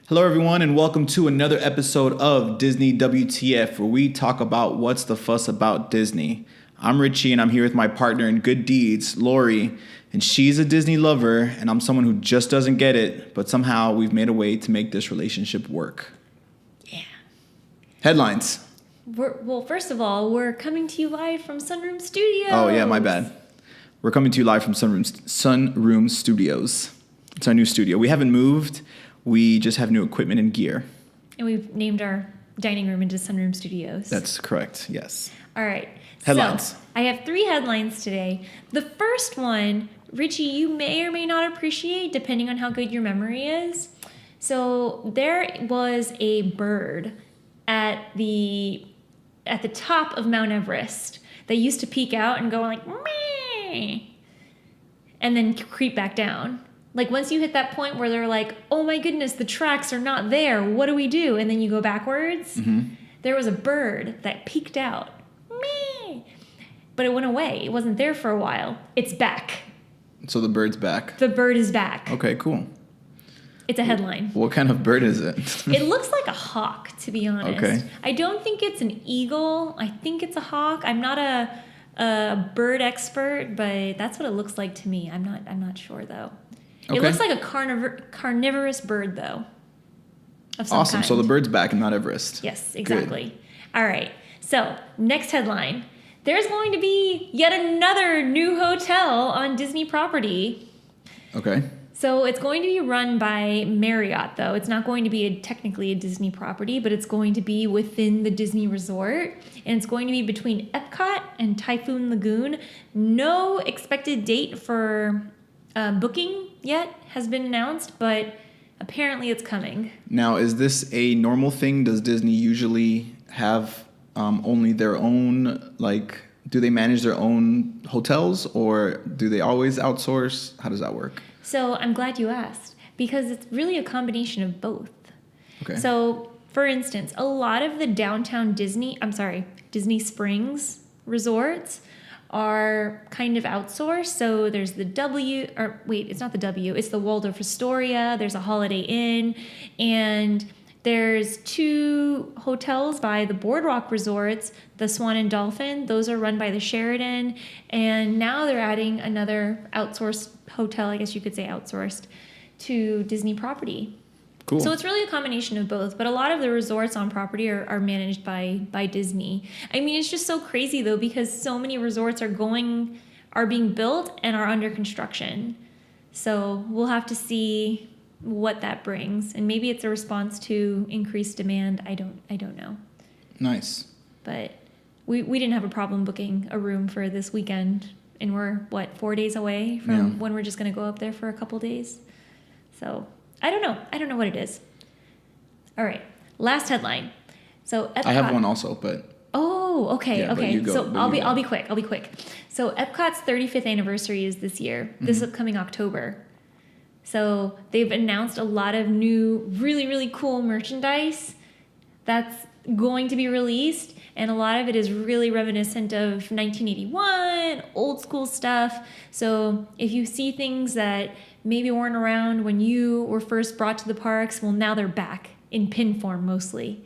Hello, everyone, and welcome to another episode of Disney WTF, where we talk about what's the fuss about Disney. I'm Richie, and I'm here with my partner in good deeds, Lori, and she's a Disney lover, and I'm someone who just doesn't get it, but somehow we've made a way to make this relationship work. Yeah. Headlines. Well, first of all, we're coming to you live from Sunroom Studios. Oh, yeah, my bad. We're coming to you live from Sunroom Studios. It's our new studio. We haven't moved. We just have new equipment and gear. And we've named our dining room into Sunroom Studios. That's correct, yes. All right. Headlines. So, I have 3 headlines today. The first one, Richie, you may or may not appreciate, depending on how good your memory is. So, there was a bird at the top of Mount Everest that used to peek out and go like, meh, and then creep back down. Like, once you hit that point where they're like, oh my goodness, the tracks are not there, what do we do? And then you go backwards. Mm-hmm. There was a bird that peeked out. Meh. But it went away. It wasn't there for a while. It's back. So the bird's back. The bird is back. Okay, cool. It's a headline. What kind of bird is it? It looks like a hawk, to be honest. Okay. I don't think it's an eagle. I think it's a hawk. I'm not a bird expert, but that's what it looks like to me. I'm not sure, though. Okay. It looks like a carnivorous bird, though. Of some Awesome. kind. So the bird's back in Mount Everest. Yes, exactly. Good. All right. So, next headline. There's going to be yet another new hotel on Disney property. Okay. So, it's going to be run by Marriott, though. It's not going to be technically a Disney property, but it's going to be within the Disney resort. And it's going to be between Epcot and Typhoon Lagoon. No expected date for booking yet has been announced, but apparently it's coming. Now, is this a normal thing? Does Disney usually have only their own, do they manage their own hotels, or do they always outsource? How does that work? So I'm glad you asked, because it's really a combination of both. Okay. So, for instance, a lot of the downtown Disney Springs resorts are kind of outsourced. So there's the it's not the W, it's the Waldorf Astoria, there's a Holiday Inn, and there's 2 hotels by the Boardwalk Resorts, the Swan and Dolphin. Those are run by the Sheraton, and now they're adding another outsourced hotel, I guess you could say outsourced, to Disney property. Cool. So it's really a combination of both, but a lot of the resorts on property are managed by Disney. I mean, it's just so crazy, though, because so many resorts are being built and are under construction. So we'll have to see what that brings, and maybe it's a response to increased demand. I don't know. Nice. But we didn't have a problem booking a room for this weekend, and we're 4 days away from when we're just going to go up there for a couple days. So I don't know what it is. All right, last headline. So Epcot, I have one also, but oh, okay, yeah, okay. So I'll be quick. quick. So Epcot's 35th anniversary is this year, this upcoming October. So they've announced a lot of new, really, really cool merchandise that's going to be released, and a lot of it is really reminiscent of 1981, old school stuff. So if you see things that maybe weren't around when you were first brought to the parks, well, now they're back in pin form mostly.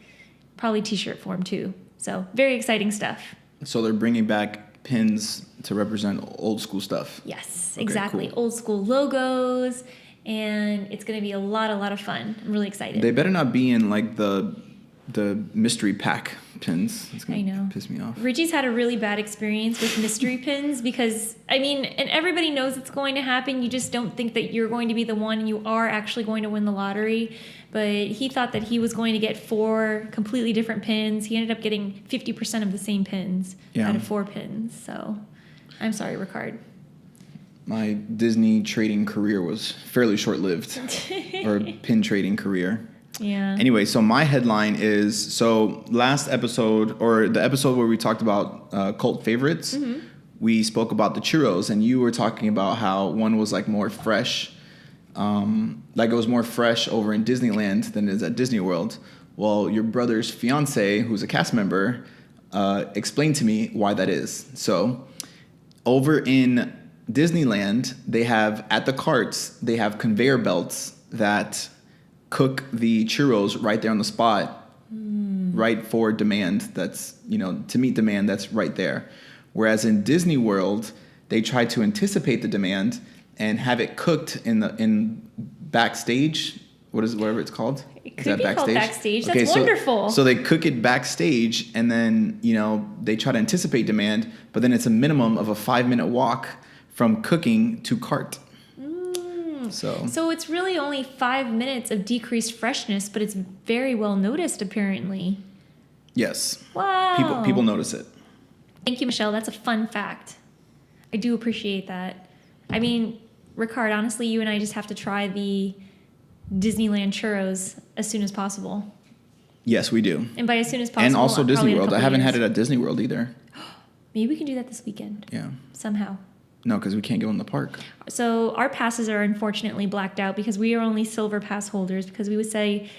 Probably t-shirt form too. So very exciting stuff. So they're bringing back pins to represent old school stuff. Yes, Okay, exactly. cool. Old school logos, and it's going to be a lot of fun. I'm really excited. They better not be in the mystery pack pins. It's I know. Piss me off. Richie's had a really bad experience with mystery pins because, and everybody knows it's going to happen. You just don't think that you're going to be the one and you are actually going to win the lottery. But he thought that he was going to get 4 completely different pins. He ended up getting 50% of the same pins out of 4 pins. So I'm sorry, Ricard. My Disney trading career was fairly short-lived, or pin trading career. Yeah. Anyway, so my headline is, last episode, or the episode where we talked about cult favorites, we spoke about the churros, and you were talking about how one was more fresh, it was more fresh over in Disneyland than it is at Disney World. Well, your brother's fiance, who's a cast member, explained to me why that is. So over in Disneyland, they have, at the carts, they have conveyor belts that cook the churros right there on the spot, right for demand. That's, to meet demand that's right there. Whereas in Disney World, they try to anticipate the demand and have it cooked in backstage. Whatever it's called? It could be called backstage. Okay, That's wonderful. So they cook it backstage, and then, they try to anticipate demand, but then it's a minimum of a 5-minute walk from cooking to cart. So it's really only 5 minutes of decreased freshness, but it's very well noticed, apparently. Yes. Wow. People notice it. Thank you, Michelle. That's a fun fact. I do appreciate that. I mean, Ricard, honestly, you and I just have to try the Disneyland churros as soon as possible. Yes, we do. And by as soon as possible, and also Disney World. I haven't years. had it at Disney World either. Maybe we can do that this weekend. Yeah. Somehow. No, because we can't go in the park. So our passes are unfortunately blacked out because we are only silver pass holders, because we would say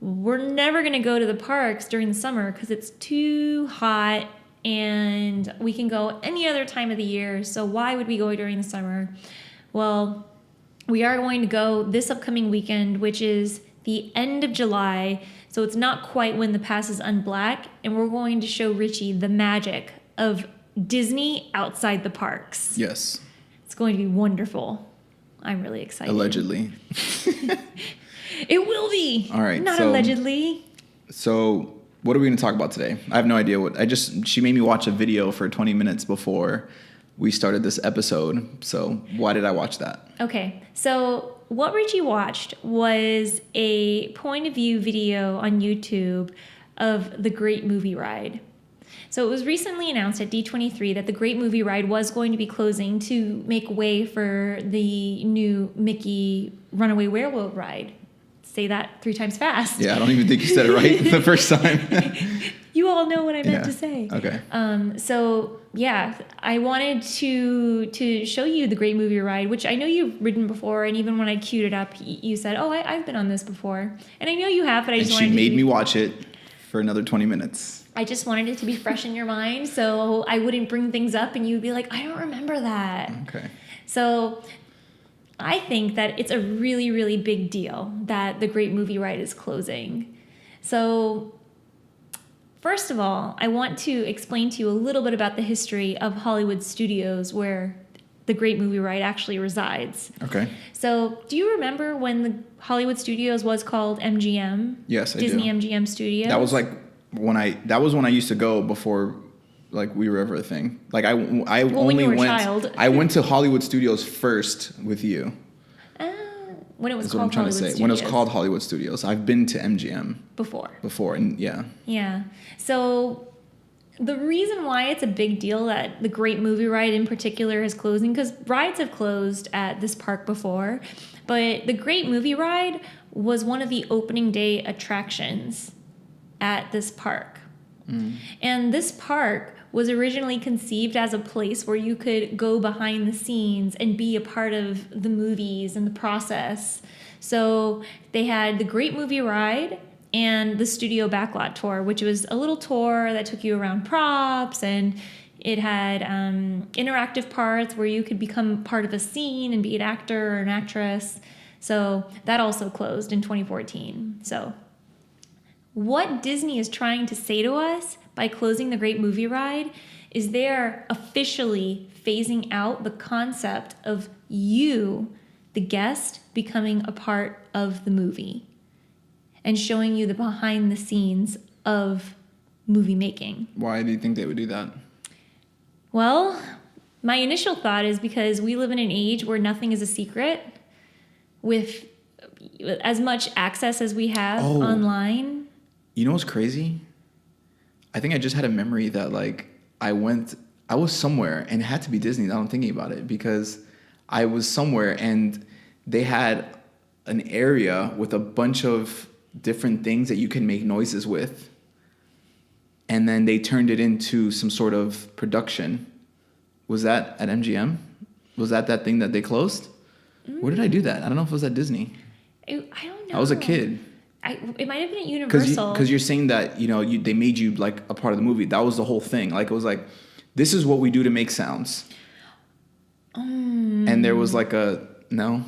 we're never going to go to the parks during the summer because it's too hot and we can go any other time of the year. So why would we go during the summer? Well, we are going to go this upcoming weekend, which is the end of July. So it's not quite when the pass is unblack. And we're going to show Richie the magic of Disney outside the parks. Yes. It's going to be wonderful. I'm really excited. Allegedly. It will be. All right. Not allegedly. So what are we going to talk about today? I have no idea she made me watch a video for 20 minutes before we started this episode. So why did I watch that? Okay. So what Richie watched was a point of view video on YouTube of the Great Movie Ride. So it was recently announced at D23 that the Great Movie Ride was going to be closing to make way for the new Mickey Runaway Railroad ride. Say that 3 times fast. Yeah, I don't even think you said it right the first time. You all know what I meant to say. Okay. So yeah, I wanted to show you the Great Movie Ride, which I know you've ridden before, and even when I queued it up, you said, "Oh, I've been on this before," and I know you have, but I just wanted. She made me watch it for another 20 minutes. I just wanted it to be fresh in your mind, so I wouldn't bring things up and you'd be like, "I don't remember that." Okay. So I think that it's a really, really big deal that the Great Movie Ride is closing. So first of all, I want to explain to you a little bit about the history of Hollywood Studios, where the Great Movie Ride actually resides. Okay. So do you remember when the Hollywood Studios was called MGM? Yes, I Disney do. MGM Studios? That was when I used to go before we were ever a thing. when you were a child. I went to Hollywood Studios first with you. When it was That's what called I'm trying Hollywood to say. Studios. When it was called Hollywood Studios. I've been to MGM Before, and yeah. Yeah. So the reason why it's a big deal that the Great Movie Ride in particular is closing, because rides have closed at this park before, but the Great Movie Ride was one of the opening day attractions at this park. And this park was originally conceived as a place where you could go behind the scenes and be a part of the movies and the process. So they had the Great Movie Ride and the Studio Backlot Tour, which was a little tour that took you around props, and it had interactive parts where you could become part of a scene and be an actor or an actress. So that also closed in 2014. So what Disney is trying to say to us by closing the Great Movie Ride is they're officially phasing out the concept of you, the guest, becoming a part of the movie and showing you the behind the scenes of movie making. Why do you think they would do that? Well, my initial thought is because we live in an age where nothing is a secret. With as much access as we have online. You know what's crazy? I think I just had a memory that I was somewhere, and it had to be Disney now I'm thinking about it, because I was somewhere and they had an area with a bunch of different things that you can make noises with. And then they turned it into some sort of production. Was that at MGM? Was that thing that they closed? Where did I do that? I don't know if it was at Disney. I don't know. I was a kid. It might have been at Universal. Because you're saying that, they made you a part of the movie. That was the whole thing. It was this is what we do to make sounds. And there was no?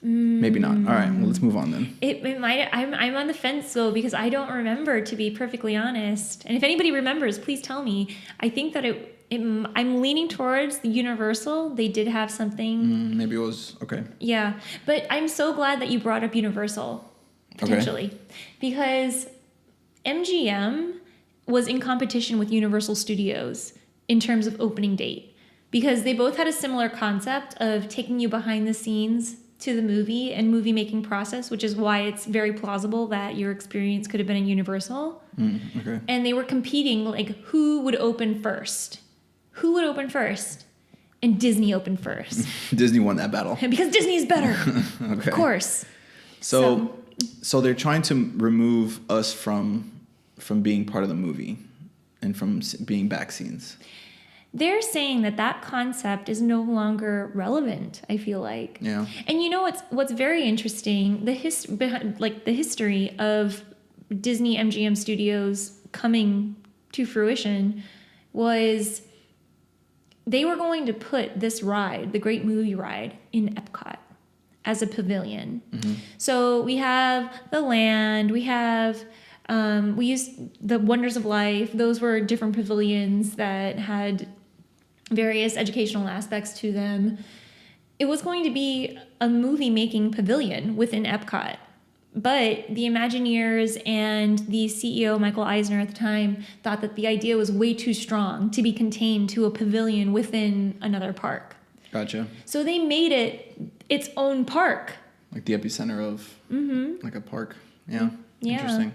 Maybe not. All right, well, let's move on then. It might. I'm on the fence though because I don't remember, to be perfectly honest. And if anybody remembers, please tell me. I think that I'm leaning towards the Universal. They did have something. Maybe it was okay. Yeah, but I'm so glad that you brought up Universal potentially because MGM was in competition with Universal Studios in terms of opening date because they both had a similar concept of taking you behind the scenes to the movie and movie making process, which is why it's very plausible that your experience could have been in Universal. Okay. And they were competing, like, who would open first? Who would open first? And Disney opened first. Disney won that battle. Because Disney's better. Okay. Of course. So they're trying to remove us from being part of the movie and from being back scenes. They're saying that concept is no longer relevant, I feel like. Yeah. And you know what's very interesting, the history of Disney MGM Studios coming to fruition was they were going to put this ride, the Great Movie Ride, in Epcot as a pavilion. So we have the land, we have we used the Wonders of Life. Those were different pavilions that had various educational aspects to them. It was going to be a movie-making pavilion within Epcot. But the Imagineers and the CEO, Michael Eisner, at the time, thought that the idea was way too strong to be contained to a pavilion within another park. Gotcha. So they made it its own park. Like the epicenter of like a park. Yeah. Yeah. Interesting.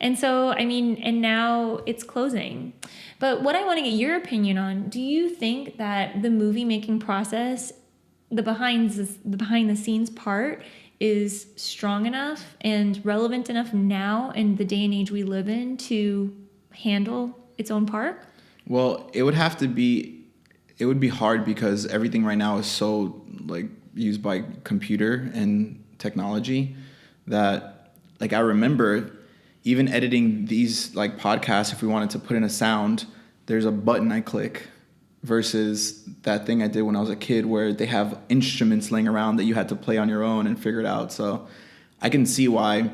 And so, I mean, and now it's closing. But what I want to get your opinion on, do you think that the movie making process, the behind the scenes part, is strong enough and relevant enough now in the day and age we live in to handle its own park? Well, it would be hard because everything right now is so like used by computer and technology that like I remember even editing these like podcasts, if we wanted to put in a sound, there's a button I click versus that thing I did when I was a kid where they have instruments laying around that you had to play on your own and figure it out. So I can see why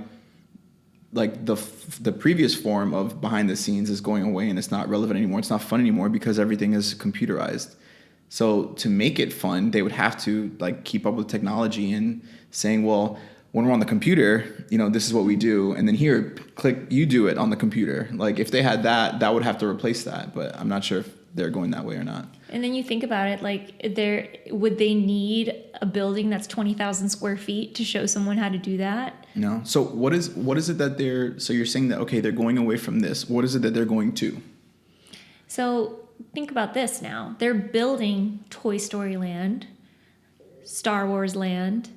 like the previous form of behind the scenes is going away and it's not relevant anymore. It's not fun anymore because everything is computerized. So to make it fun, they would have to like keep up with technology and saying, well, when we're on the computer, you know, this is what we do. And then here, click, you do it on the computer. Like if they had that would have to replace that. But I'm not sure if they're going that way or not. And then you think about it, like would they need a building that's 20,000 square feet to show someone how to do that? No. So what is it that so you're saying that, okay, they're going away from this. What is it that they're going to? So think about this now. They're building Toy Story Land, Star Wars Land.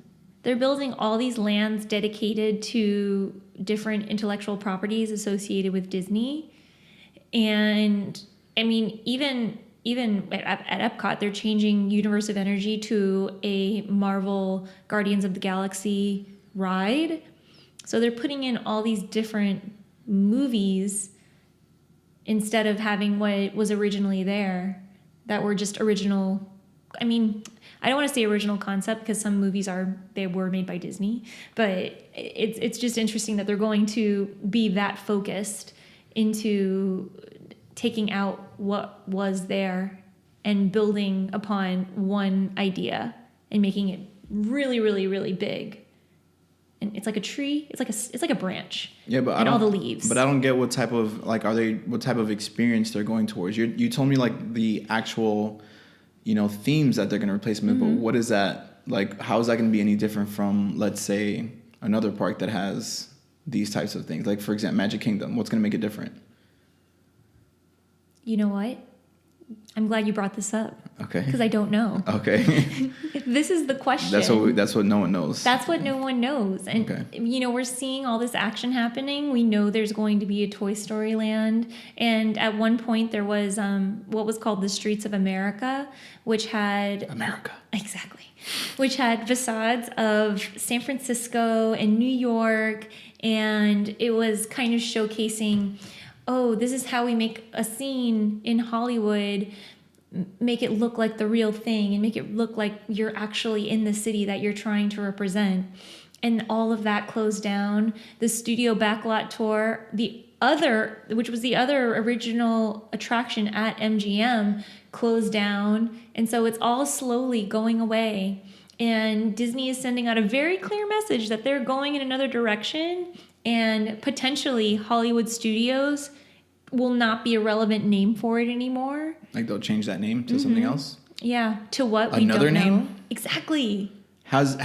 They're building all these lands dedicated to different intellectual properties associated with Disney. And I mean, even at Epcot, they're changing Universe of Energy to a Marvel Guardians of the Galaxy ride. So they're putting in all these different movies instead of having what was originally there that were just original. I mean, I don't want to say original concept because some movies they were made by Disney, but it's just interesting that they're going to be that focused into taking out what was there and building upon one idea and making it really, really, really big. And it's like a tree. It's like a branch. Yeah, but and all the leaves. But I don't get what type of what type of experience they're going towards. You told me like the actual, themes that they're going to replace them with. But what is that like? How is that going to be any different from, let's say, another park that has these types of things? Like, for example, Magic Kingdom. What's going to make it different? You know what? I'm glad you brought this up. Okay. Because I don't know. Okay. This is the question. That's what no one knows. That's what no one knows. And, we're seeing all this action happening. We know there's going to be a Toy Story Land. And at one point there was what was called the Streets of America, which had... America. Exactly. Which had facades of San Francisco and New York. And it was kind of showcasing... oh, this is how we make a scene in Hollywood. make it look like the real thing and make it look like you're actually in the city that you're trying to represent. And all of that closed down. The studio backlot tour, which was the other original attraction at MGM, closed down. And so it's all slowly going away. And Disney is sending out a very clear message that they're going in another direction, and potentially Hollywood Studios will not be a relevant name for it anymore. Like they'll change that name to something else? Yeah, to what we Another don't know. name? Exactly. Has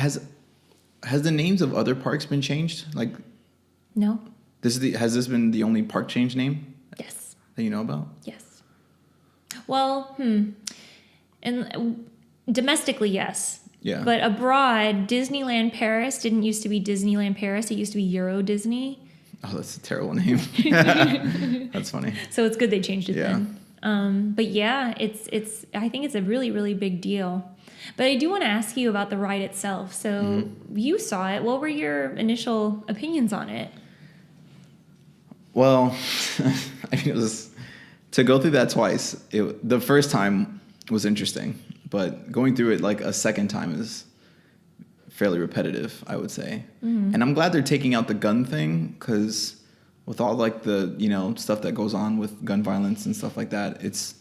the names of other parks been changed? Like, No. has this been the only park change name? Yes. That you know about? Yes. Well, and domestically, yes. Yeah. But abroad, Disneyland Paris didn't used to be Disneyland Paris. It used to be Euro Disney. Oh, that's a terrible name. That's funny. So it's good they changed it Yeah. then. But yeah, it's. I think it's a really, really big deal. But I do want to ask you about the ride itself. So you saw it. What were your initial opinions on it? Well, I mean, it was to go through that twice. The first time was interesting, but going through it like a second time is fairly repetitive, I would say. And I'm glad they're taking out the gun thing, because with all like the stuff that goes on with gun violence and stuff like that, it's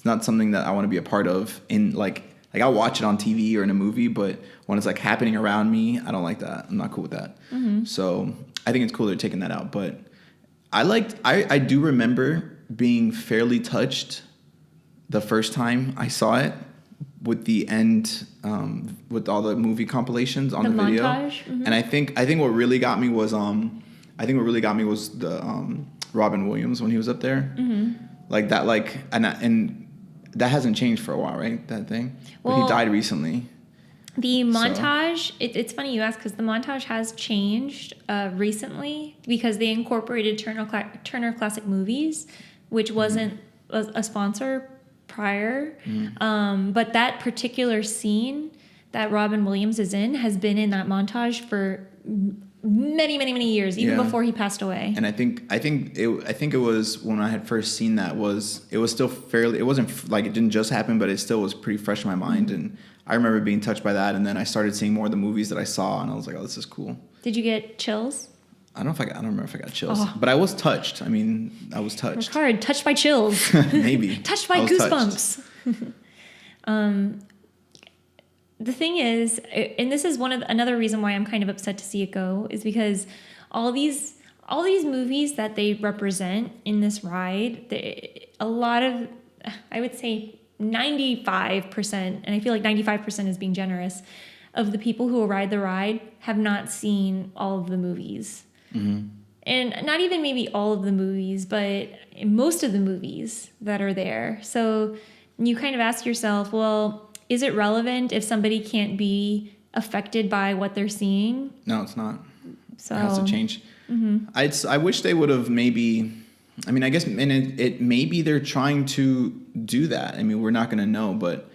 not something that I want to be a part of. In like I'll watch it on TV or in a movie, but when it's like happening around me, I don't like that. I'm not cool with that. So I think it's cool they're taking that out. But I do remember being fairly touched the first time I saw it, with the end, with all the movie compilations on the video. Montage? And I think what really got me was the Robin Williams when he was up there. Like that, and that hasn't changed for a while, right? That thing. But he died recently. The montage, it's funny you ask, because the montage has changed recently, because they incorporated Turner Classic Movies, which wasn't a sponsor prior. But that particular scene that Robin Williams is in has been in that montage for many, many, many years, even before he passed away. And I think it was when I had first seen that, it was still fairly, it wasn't like it didn't just happen, but it still was pretty fresh in my mind. And I remember being touched by that. And then I started seeing more of the movies that I saw, and I was like, oh, this is cool. Did you get chills? I don't remember if I got chills, but I was touched. I mean, I was touched. Hard, touched by chills. Maybe. Touched by goosebumps. The thing is, and this is another reason why I'm kind of upset to see it go, is because all these movies that they represent in this ride, a lot of, I would say 95%, and I feel like 95% is being generous, of the people who will ride the ride have not seen all of the movies. And not even maybe all of the movies, but most of the movies that are there. So you kind of ask yourself, well, is it relevant if somebody can't be affected by what they're seeing? No, it's not. So it has to change. I wish they would have maybe, I mean, I guess, and it maybe they're trying to do that. I mean, we're not going to know, but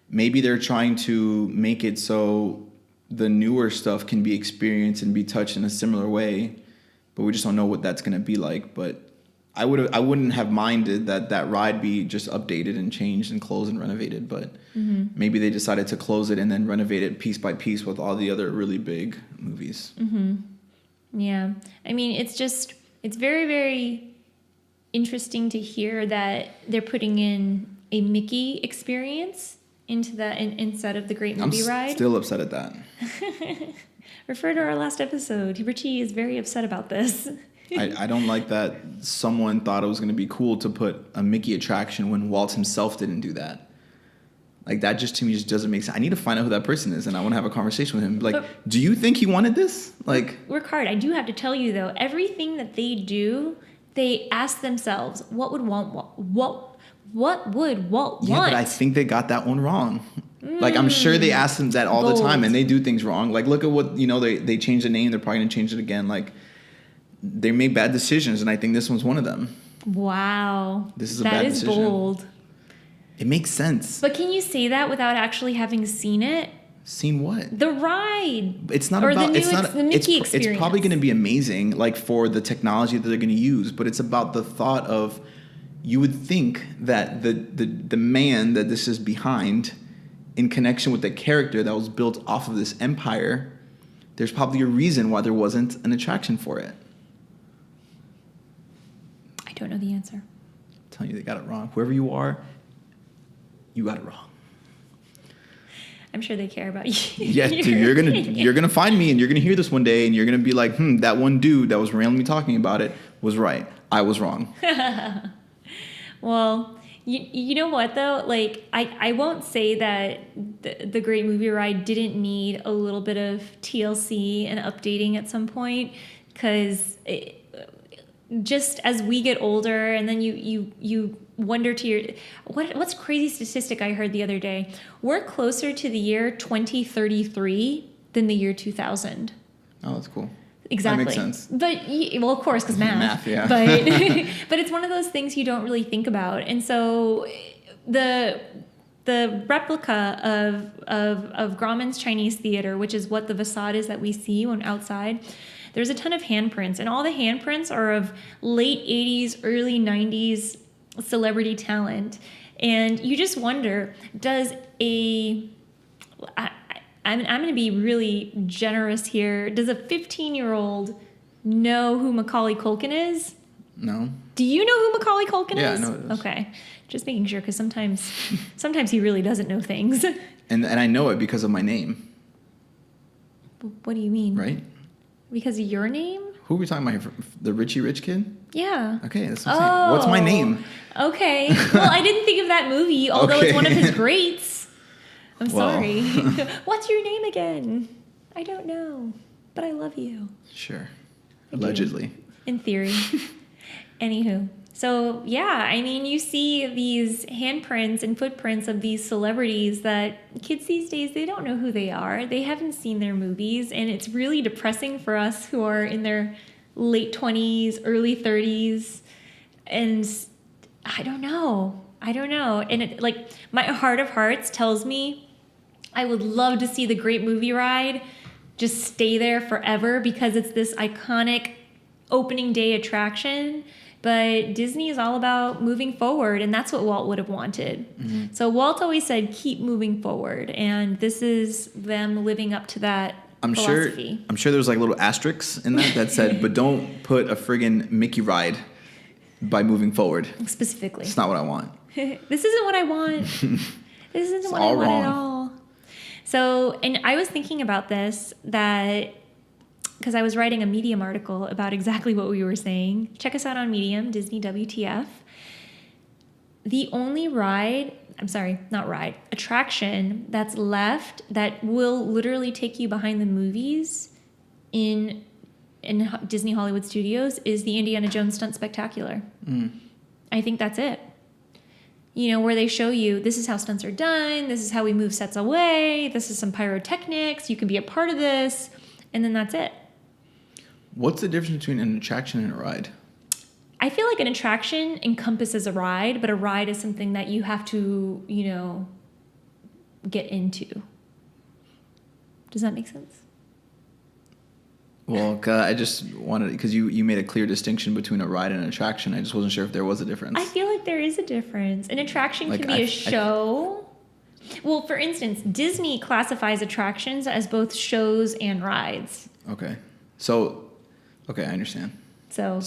maybe they're trying to make it so the newer stuff can be experienced and be touched in a similar way, but we just don't know what that's going to be like. But I wouldn't have minded that ride be just updated and changed and closed and renovated, but maybe they decided to close it and then renovate it piece by piece with all the other really big movies. Yeah. I mean, it's very, very interesting to hear that they're putting in a Mickey experience into that instead of the Great Movie Ride. I'm still upset at that. Refer to our last episode. Richie is very upset about this. I don't like that someone thought it was going to be cool to put a Mickey attraction when Walt himself didn't do that. Like, that just to me just doesn't make sense. I need to find out who that person is, and I want to have a conversation with him. Like, do you think he wanted this? Like, work hard. I do have to tell you, though, everything that they do, they ask themselves, what would Walt want? Yeah, but I think they got that one wrong. Like, I'm sure they ask them that all the time, and they do things wrong. Like, look at what, they changed the name. They're probably going to change it again. Like, they made bad decisions, and I think this one's one of them. Wow. This is a bad decision. That is bold. It makes sense. But can you say that without actually having seen it? Seen what? The ride. It's not or about the Mickey experience. It's probably going to be amazing, like, for the technology that they're going to use, but it's about the thought of you would think that the man that this is behind, in connection with the character that was built off of this empire, there's probably a reason why there wasn't an attraction for it. I don't know the answer. I'm telling you, they got it wrong. Whoever you are, you got it wrong. I'm sure they care about you. Yeah, dude, you're gonna find me, and you're gonna hear this one day, and you're gonna be like, that one dude that was randomly talking about it was right. I was wrong. Well, you know what though? Like I won't say that the Great Movie Ride didn't need a little bit of TLC and updating at some point, because just as we get older, and then you wonder to your what's crazy statistic I heard the other day. We're closer to the year 2033 than the year 2000. Oh, that's cool. Exactly. That makes sense. But well, of course, because math. Math, yeah. But it's one of those things you don't really think about, and so the replica of Grauman's Chinese Theater, which is what the facade is that we see when outside. There's a ton of handprints, and all the handprints are of late 80s, early 90s celebrity talent. And you just wonder, I'm going to be really generous here. Does a 15-year-old know who Macaulay Culkin is? No. Do you know who Macaulay Culkin is? Yeah, I know it is. Okay. Just making sure, because sometimes he really doesn't know things. And I know it because of my name. What do you mean? Right? Because of your name? Who are we talking about here? The Richie Rich kid? Yeah. Okay, that's what I'm saying. What's my name? Okay. Well, I didn't think of that movie, although it's one of his greats. I'm sorry. What's your name again? I don't know, but I love you. Sure. I Allegedly. do. In theory. Anywho. So, yeah, I mean, you see these handprints and footprints of these celebrities that kids these days, they don't know who they are. They haven't seen their movies, and it's really depressing for us who are in their late 20s, early 30s, and I don't know. And it, like, my heart of hearts tells me I would love to see the Great Movie Ride just stay there forever, because it's this iconic opening day attraction. But Disney is all about moving forward, and that's what Walt would have wanted. Mm-hmm. So Walt always said, keep moving forward, and this is them living up to that philosophy. I'm sure there's like little asterisks in that said, but don't put a friggin' Mickey ride by moving forward. Specifically. It's not what I want. This isn't what I want. This isn't what I want at all. So, and I was thinking about this, that because I was writing a Medium article about exactly what we were saying. Check us out on Medium, Disney WTF. The only attraction that's left that will literally take you behind the movies in Disney Hollywood Studios is the Indiana Jones Stunt Spectacular. I think that's it. You know, where they show you, this is how stunts are done, this is how we move sets away, this is some pyrotechnics, you can be a part of this, and then that's it. What's the difference between an attraction and a ride? I feel like an attraction encompasses a ride, but a ride is something that you have to, get into. Does that make sense? Well, I just wanted, because you made a clear distinction between a ride and an attraction. I just wasn't sure if there was a difference. I feel like there is a difference. An attraction can be a show. Well, for instance, Disney classifies attractions as both shows and rides. Okay. So, I understand. So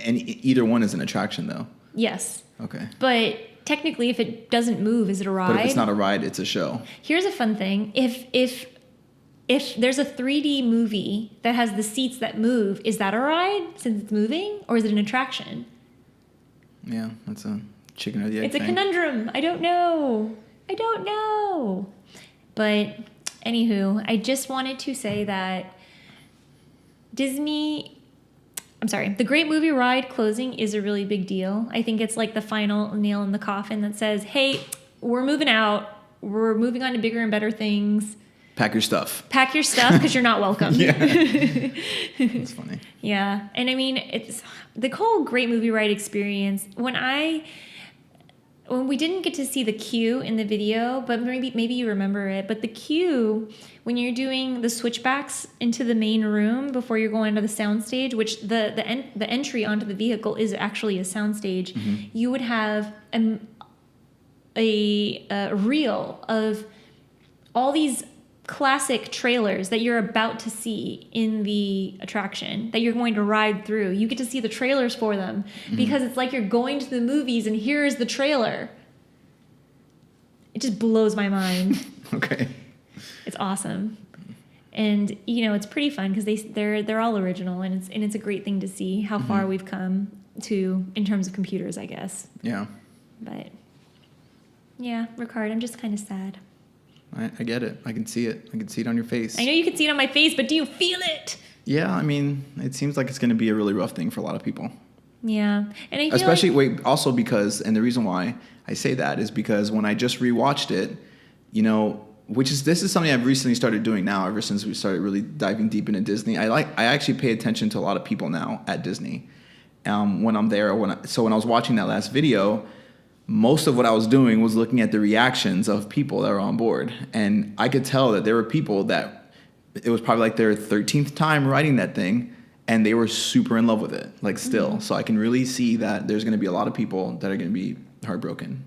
and either one is an attraction, though? Yes. Okay. But technically, if it doesn't move, is it a ride? But if it's not a ride, it's a show. Here's a fun thing. If there's a 3D movie that has the seats that move, is that a ride since it's moving, or is it an attraction? Yeah, that's a chicken or the egg It's thing. a conundrum. I don't know. But anywho, I just wanted to say that the Great Movie Ride closing is a really big deal. I think it's like the final nail in the coffin that says, hey, we're moving out. We're moving on to bigger and better things. Pack your stuff because you're not welcome. Yeah. That's funny. Yeah. And I mean, it's the whole Great Movie Ride experience. When I when we didn't get to see the queue in the video, but maybe you remember it. But the queue, when you're doing the switchbacks into the main room before you're going to the soundstage, which the entry onto the vehicle is actually a soundstage, you would have a reel of all these classic trailers that you're about to see in the attraction that you're going to ride through. You get to see the trailers for them because it's like you're going to the movies and here's the trailer. It just blows my mind. Okay. It's awesome. And it's pretty fun because they're all original, and it's a great thing to see how far we've come to in terms of computers, I guess. Yeah. But yeah, Ricard, I'm just kind of sad. I get it. I can see it. I can see it on your face. I know you can see it on my face, but do you feel it? Yeah, I mean, it seems like it's going to be a really rough thing for a lot of people. Yeah. And I feel especially, also because, and the reason why I say that is because when I just rewatched it, this is something I've recently started doing now ever since we started really diving deep into Disney. I actually pay attention to a lot of people now at Disney when I'm there. So when I was watching that last video, most of what I was doing was looking at the reactions of people that were on board. And I could tell that there were people that it was probably like their 13th time writing that thing, and they were super in love with it, like still. So I can really see that there's going to be a lot of people that are going to be heartbroken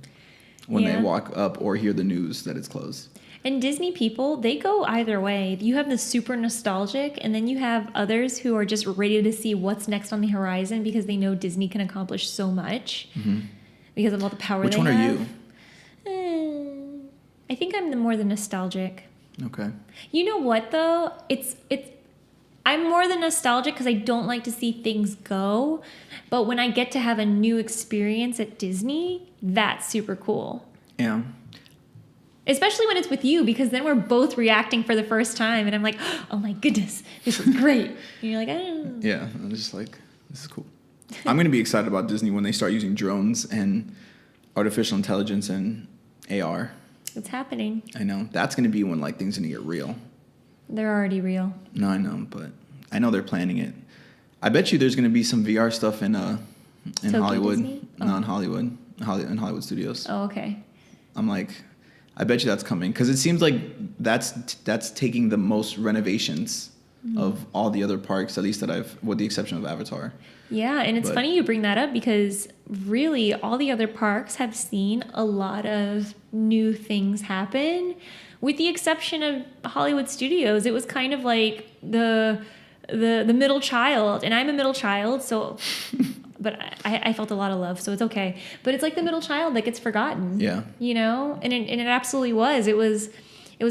when they walk up or hear the news that it's closed. And Disney people, they go either way. You have the super nostalgic, and then you have others who are just ready to see what's next on the horizon because they know Disney can accomplish so much. Because of all the power Which they one have. are you? I think I'm more the nostalgic. Okay. You know what though? I'm more the nostalgic because I don't like to see things go. But when I get to have a new experience at Disney, that's super cool. Yeah. Especially when it's with you, because then we're both reacting for the first time, and I'm like, oh my goodness, this is great. And you're like, oh. Yeah, I'm just like, this is cool. I'm going to be excited about Disney when they start using drones and artificial intelligence and AR. It's happening. I know. That's going to be when things are going to get real. They're already real. No, I know, but I know they're planning it. I bet you there's going to be some VR stuff in Hollywood. Disney? Oh. No, in Hollywood. In Hollywood Studios. Oh, okay. I'm like, I bet you that's coming because it seems like that's taking the most renovations of all the other parks, at least with the exception of Avatar. Yeah, and it's funny you bring that up because really all the other parks have seen a lot of new things happen. With the exception of Hollywood Studios, it was kind of like the middle child, and I'm a middle child, so but I felt a lot of love, so it's okay. But it's like the middle child that gets forgotten. Yeah. And it absolutely was. It was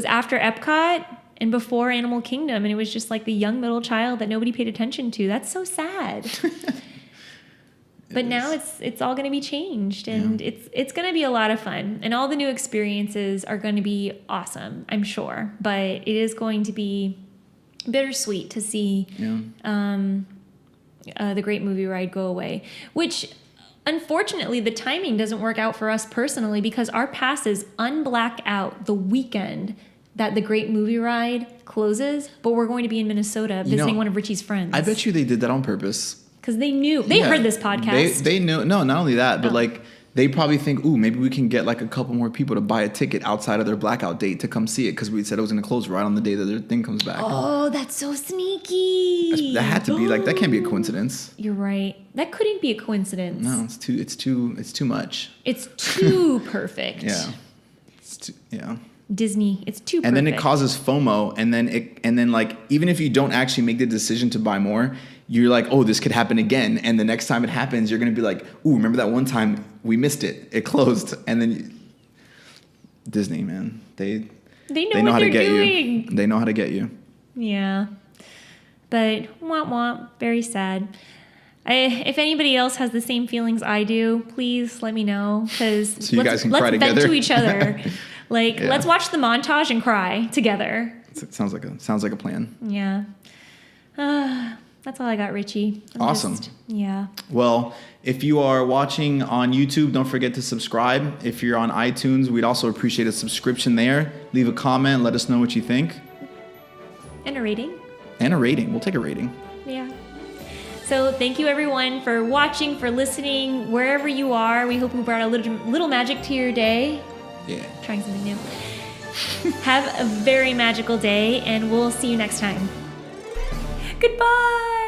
after Epcot and before Animal Kingdom, and it was just like the young middle child that nobody paid attention to. That's so sad. But now it's all going to be changed, and it's going to be a lot of fun, and all the new experiences are going to be awesome, I'm sure. But it is going to be bittersweet to see the Great Movie Ride go away, which unfortunately the timing doesn't work out for us personally because our passes unblack out the weekend that the Great Movie Ride closes, but we're going to be in Minnesota visiting one of Richie's friends. I bet you they did that on purpose. Because they knew. They heard this podcast. They knew. No, not only that, but they probably think, ooh, maybe we can get a couple more people to buy a ticket outside of their blackout date to come see it because we said it was going to close right on the day that their thing comes back. Oh, that's so sneaky. That had to be that can't be a coincidence. You're right. That couldn't be a coincidence. No, it's too much. It's too perfect. Yeah. Disney, it's too perfect. And then it causes FOMO, and then even if you don't actually make the decision to buy more, you're like, oh, this could happen again. And the next time it happens, you're going to be like, ooh, remember that one time we missed it? It closed. And then Disney, man, they know how to get you. They know how to get you. Yeah. But womp womp, very sad. If anybody else has the same feelings I do, please let me know. Because so you guys can cry together. Let's vent to each other. Let's watch the montage and cry together. It sounds like a plan. Yeah. That's all I got, Richie. Awesome. Yeah. Well, if you are watching on YouTube, don't forget to subscribe. If you're on iTunes, we'd also appreciate a subscription there. Leave a comment. Let us know what you think. And a rating. We'll take a rating. Yeah. So thank you everyone for watching, for listening, wherever you are. We hope we brought a little magic to your day. Yeah. Trying something new. Have a very magical day, and we'll see you next time. Goodbye.